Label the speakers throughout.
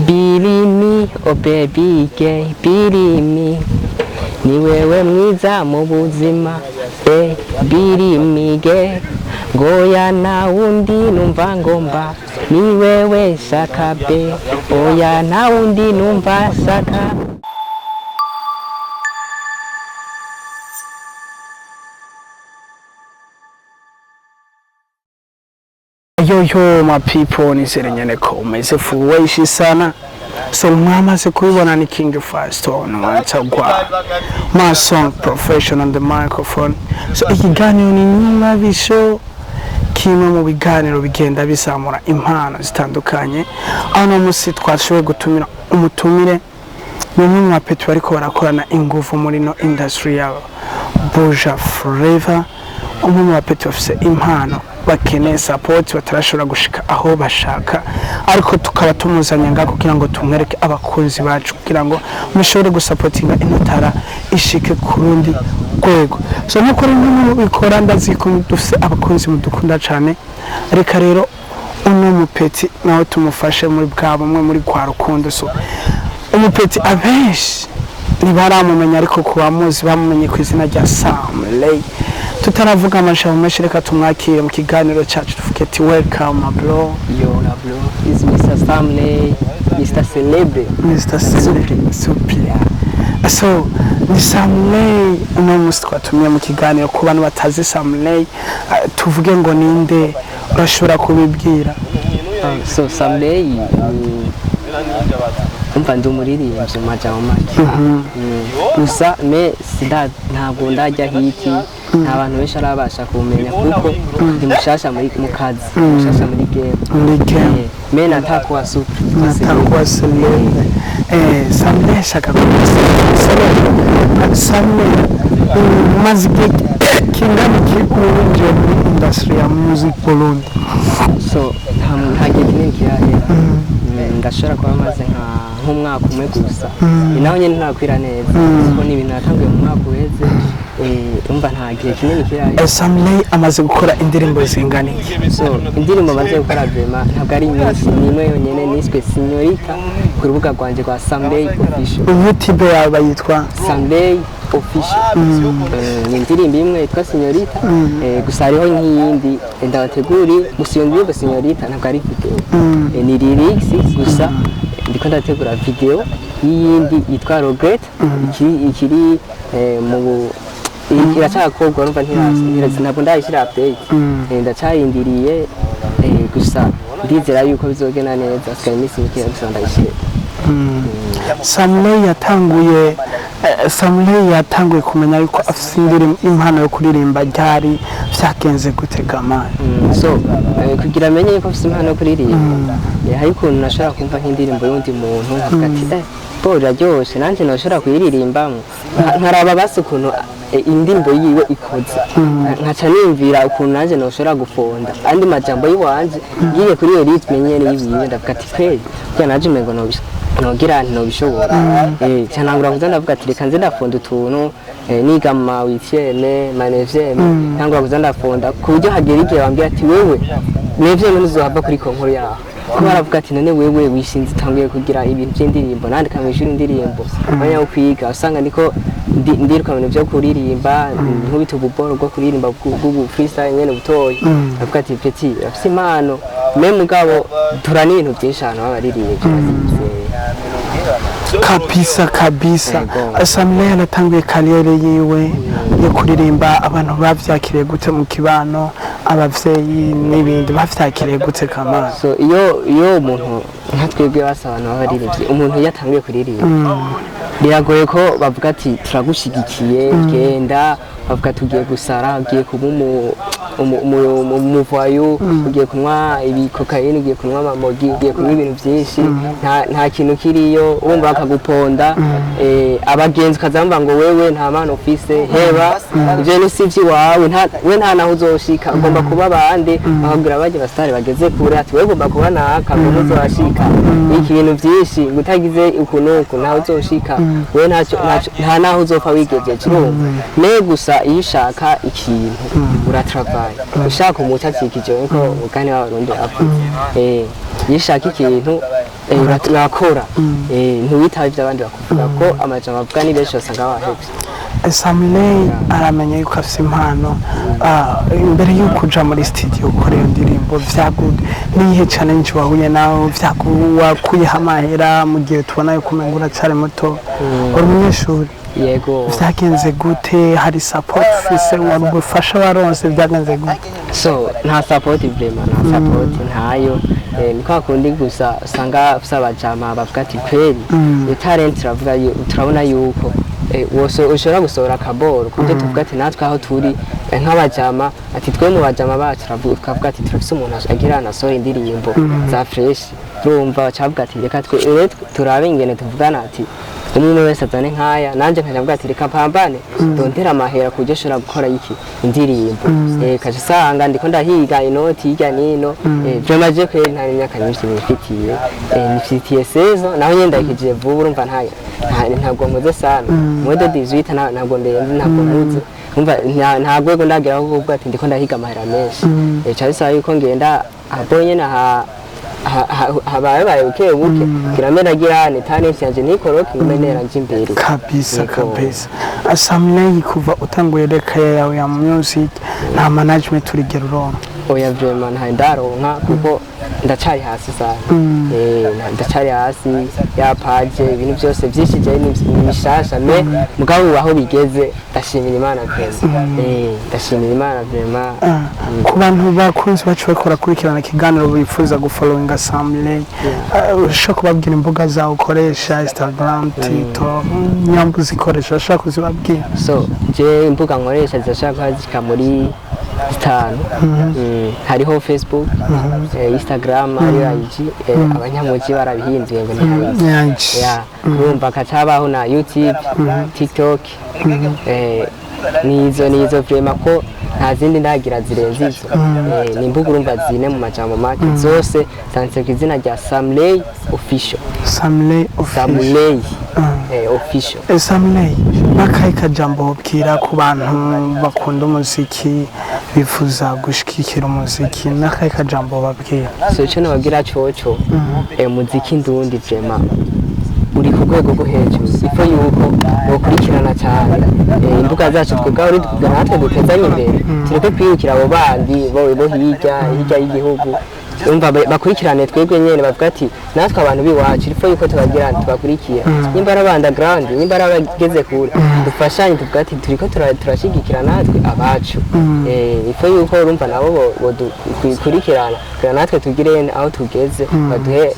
Speaker 1: Believe me, oh baby gay, believe me. Ni wewe mwiza mu buzima, believe me gay. Ngoya na wundi numva ngomba, ni wewe shaka be. Oya na wundi numva shaka.
Speaker 2: Yo my people, nisere nyene ko umeze fuweshi sana. So mwamaze kubibona ni King First on watagwa. My song profession on the microphone. So ikiganiro ni nyuma bisho kimwe mu biganiro bigenda bisamura impano zitandukanye. Aho no musi twashoboye gutumira umutumire mu mwe petu bariko barakorana ingufu muri no industry yabo. Boja Forever umwe petu afise impano bakeneye support batarashobora gushika aho bashaka ariko tukaba tumuzanya ngako kugira ngo tumwereke abakunzi bacu kugira ngo mushobore gusupportinga intara ishike kurundi rwego. So nuko rero bikora ndaziko dufise abakunzi mudukunda cyane reka rero uno mupeti nawe tumufashe muri bwabo mwe muri kwa rukundo. So umupeti abenshi nibaramumenya ariko kuba muzi bamumenye ku izina rya Samlay. Tutaravuga amashabo menshi reka tumwakire mu kiganiro cyacu tuvuge ati welcome my bro.
Speaker 1: Yo na bro, is Mr. Samlay, Mr. Celebre,
Speaker 2: Mr. Super. So ni Samlay uno musi twatumye mu kiganiro ku bantu batazi Samlay tuvuge ngo ninde urashobora kubibwira.
Speaker 1: So Samlay umva ndumuririmbyi majamo make gusa me sida ntabwo ndajya hiti nta bantu benshi arabasha kumenya kuko ndi mushasha muri mu kazi mushasha muri game me natakuwa super
Speaker 2: natakuwa Samlay Samlay shaka Samlay mazike kingana kikunje muri industry ya music Burundi.
Speaker 1: So ntagiye kirahe ndashobora kuba maze nk'umwaka umwe gusa naho nyene ntakwira neza kuko ni ibintu natanguye mu mwaka uheze umva nta gihe kinini kirahe.
Speaker 2: Samlay amaze gukora indirimbo zingana iki?
Speaker 1: So indirimbo amaze gukora vema ntabwo ari nyinshi ni imwe yonyene niswe Signorita ku rubuga rwanje rwa Samlay Øfficìal.
Speaker 2: YouTube yaba yitwa
Speaker 1: Samlay Øfficìal. Ni indirimbo imwe yitwa Signorita gusa hariho nk'iyindi ndabateguri gusa iyo ndirimbo Signorita ntabwo ari video ni lyrics gusa ndiko ndategura video y'iyindi yitwa Regret ikiri mu iracyakorwa urumva ntabwo ndayishyira update ndacyayindiriye gusa ndizera yuko bizogena neza asigaye iminsi mike gusa ndayishyira. Samlay yatanguye kumenya yuko afite impano yo kuririmba ryari vyagenze gutega amani. So kugira amenye yuko afite impano yo kuririmba hari ukuntu nashobora kumva nk'indirimbo y'undi muntu nkavuga ati bo iraryoshe nanjye nashobora kuyiririmbamo nkaraba basi ukuntu indirimbo yiwe ikoze nkaca nimvira ukuntu nanjye nashobora gufonda andi majambo yiwanje ngiye kuri iyo ritme nyene yibiwe ndavuga ati kweli kuko naje umengo nogira ntobishobora cyanangura kuza ndavuga ati reka nze ndafonda utuntu niga ma witiene manevye cyangwa kuza ndafonda ku buryo hagera igihe bambwira ati wewe nevye ntuzohava kuri konkuru yaho kuko baravuga ati none wewe wishinze utanguye kugira ibintu by'indirimbo nandika mwishuri indirimbo abanya wo kwiga usanga ndiko ndiruka ibintu byo kuririmba nkubita ububoro bwo kuririmba bw'ubu freestyle nyene butoyi avuga ati petit afite impano meme mugabo turana ibintu byinshi hano abaririmbye kabisa. Samlay anatanguye kariyeri yiwe yo kuririmba abantu bavyakiriye gute mu kibano abavyeyi n'ibindi bavyakiriye gute kama? So iyo umuntu nka twebwe basabana abaririmbye umuntu yatanguye kuririmba biragoye ko bavuga ati turagushigikiye genda bavuga tugiye gusara ugiye kuba umuvayo ugiye kunywa ibikokaine ugiye kunywa amamogi ugiye kunywa ibintu byinshi nta kintu kiriyo urumva bakaguponda abagenzi kazamba ngo wewe nta mpano ufise heba ivyo ni sivyi wawe we nta naho uzoshika ugomba kuba bande bakabwira abaje bastare bageze kure ati wewe ugomba kuba naka muzo washika iki bintu byinshi gutagize ukuntu naho uzoshika we nta naho uzopfa wigejeje ne gusa iyo ushaka ikintu uratravaye ushaka umuca cikije ko ugane warundi afu iyo ushaka ikintu
Speaker 3: urakora ntiwitabe ibyo abandi bakuvuga ko amajambo avuga ni benshi basanga wahebye.
Speaker 2: Samlay aramenya yuko afite impano imbere y'uko uja muri studio ukora iyo ndirimbo niyihe challenge wahuye nawe wakuyeho amahera mu gihe tubona yuko umenga uracyari muto uri umunyeshuri?
Speaker 3: Yego.
Speaker 2: Vyagenze gute? Hari support ufise wari ubufasha waronse? Vyagenze gute?
Speaker 3: So nta support vraiment, nta support ntayo. Ni kwa kundi gusa usanga ufise abajama bavuga ati kweli iyo talent turabona yuko ushobora gusohora akaboro kubyo tuvuga ati natwe aho turi nk'abajama ati twe mu bajama bacu turavuga ati turafise umuntu agira anasohora indirimbo za fresh, urumva cavuga ati reka twe turabe ingene tuvugana ati umwe wese azane nkaya nanje nkavuga ati reka mpambane ndondera amahera kujya shora gukora iki indirimbo kaje sanga ndiko ndahiga inoti hirya nino vyamaje kweri nta myaka myinshi nifitiye nifitiye sezo naho nyenda ikije vuba urumva ntabwo nkoze sana mwede 18 ntabwo ndenze ntabwo nkuze umva nta gwego ndagira aho kuvuga ati ndiko ndahiga amahera menshi cyari yuko ngenda abonye na habaye buke kiramera girane talent yanje nikoroke ngenera njimbere
Speaker 2: kabisa. Samlay kuva utanguye reka yawe ya music nta management urigera uronka?
Speaker 3: Oya vraiment nta ndaronka kuko ndacari hasi sana ndacari hasi ya page ibintu byose byishije n'imishasha me mugabo aho bigeze ndashimira Imana vraiment ndashimira Imana vraiment.
Speaker 2: Ku bantu bakunze bacu bakora kurikirana kiganiro bifuza gufollowinga Samlay ushaka kubabwira imbuga zawe ukoresha Instagram, TikTok, nyambu zikoresha ushaka kuzibabwira?
Speaker 3: So je imbuga nkoresha zishaka zika muri 5 hariho Facebook, Instagram, IG abanyamuji barabihinduye ngo ni urumva kacabaho na YouTube, TikTok nizo vraiment ko nta zindi ndagira zirenze izo ni imbuga urumva zine mu majambo make zose zanditse ku izina rya Samlay Øfficìal.
Speaker 2: Samlay
Speaker 3: Øfficìal.
Speaker 2: Samlay nakahe kajambo bwira ku bantu bakunda umuziki bifuza gushikira umuziki nakahe kajambo babwira?
Speaker 3: So cyo nababwira coco umuziki ndundi vraiment uri ku rwego rwo hejuru ifo yuko bokurikirana cyane imbuga zacu twebwe uri natwe dutezanye imbere tureke kwirukira abo bandi bo hirya y'igihugu umva bakurikirane twebwe nyene bavuga ati natwe abantu biwacu ifo yuko tubagira tubakurikira nimba ari underground nimba ari abageze kure dufashanye tuvuga ati turiko turashigikira natwe abacu ifo yuko urumva nabo bodukurikirana kugira natwe tugire aho tugeze baduhe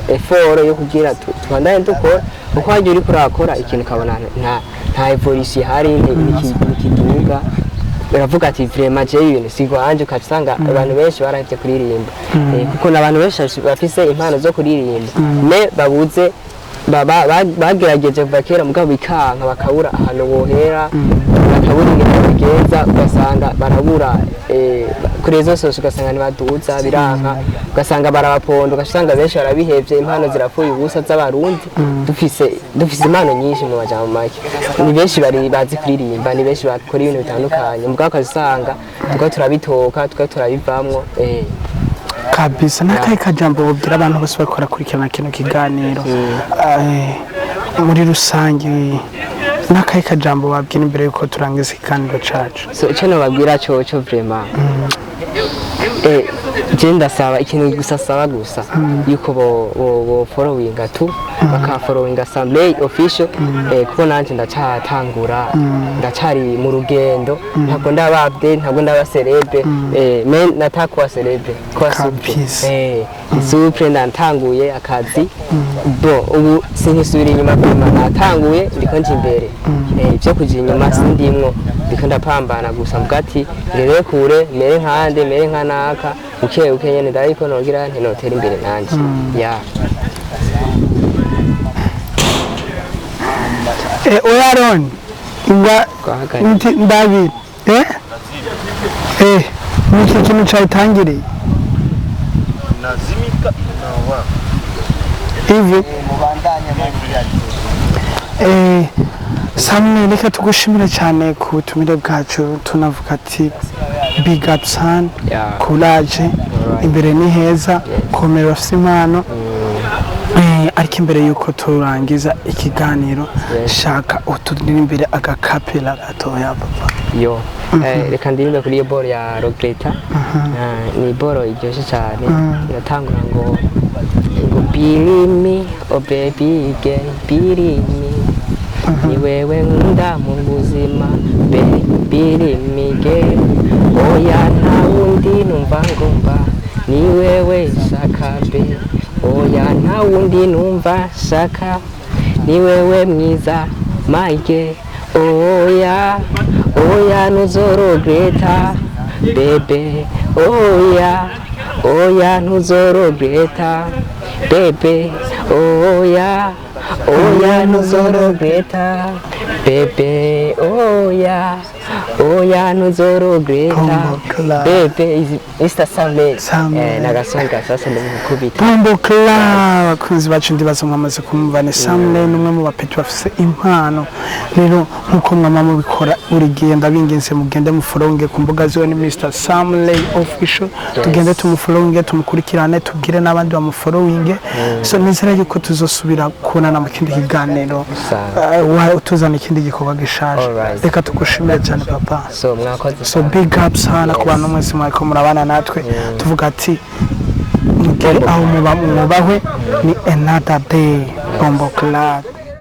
Speaker 3: effort yo kugira tubandanye dukora uko waje uri kurakora ikintu kabona nta evolution hari n'ikiduga baravuga ati vraiment je ibintu sigwanje ukasanga abantu benshi barahevye kuririmba kuko nabantu benshi bafise impano zo kuririmba me babuze bagerageje kuva kera mugabo bikanka bakabura ahantu bohera bakabura ingene bigeza ugasanga barabura kuri izo sose ugasanga ntibaduza biranka ugasanga barabapondo ugasanga benshi barabihevye impano zirapfuye ubusa z'abarundi dufise impano nyinshi mu majambo make ni benshi bari bazi kuririmba ni benshi bakora ibintu bitandukanye mugabo ukasanga tuko turabitoka tuko turabivamwo
Speaker 2: kabisa. Nakahe kajambo bubwira abantu bose bakora kurikirana kino kiganiro muri rusange nakahe kajambo babwira imbere yuko turangiza ikiganiro cacu?
Speaker 3: So icyo nababwira coco vraiment je ndasaba ikintu gusa saba gusa yuko bo followinga baka followinga Samlay Øfficìal kuko nanje ndacatangura ndacari mu rugendo ntabwo ndaba update ntabwo ndaba celebre men natakwa celebre kwa super ndantanguye akazi ubu sinisubira inyuma kuma natanguye ndiko nje imbere byo kugira inyuma sindimwo ndiko ndapambana gusa mugati rero kure mere nkande mere nkanaka uke nyene dariko nogira ntinotera imbere nanje
Speaker 2: Oyaron inga David niki kintu cyatangiriye hivi Samlay reka tugushimira cyane ku butumire bwacu tunavuga ati big up son courage imbere ni heza komera ufite impano ariko imbere yuko turangiza ikiganiro shaka uturimbire agakapela gatoya papa
Speaker 3: yo reka ndirimbe kuri iyo boro ya Rogleta ni boro iryoshye cyane iratangura ngo birimi oh baby girl birimi ni wewe nkunda mu buzima birimi girl oya nta wundi numva ngomba ni wewe shaka be oya nta wundi numva shaka ni wewe mwiza maige oya oya ntuzorogleta bebe oya ntuzorogleta bebe oya ntuzorogleta bebe oya ntuzorogleta bebe Mr. Samlay nagasonga sasa ndimukubita
Speaker 2: Bombo Club bakunzi bacu ndibaza mwamaze kumva ni Samlay numwe mu bapeti bafise impano rero nkuko mwama mubikora buri gihe ndabingenze mugende mufollowinge ku mbuga ziwe ni Mr. Samlay Øfficìal tugende tumufollowinge tumukurikirane tubwire n'abandi bamufollowinge so nizera yuko tuzosubira kubonana mu kindi kiganiro tuzana ikindi gikorwa gishaje reka tugushimire cyane papa so big up sana ku bantu mwese mwariko murabana natwe tuvuga ati mugere aho mubahwe ni another day Bombo Club.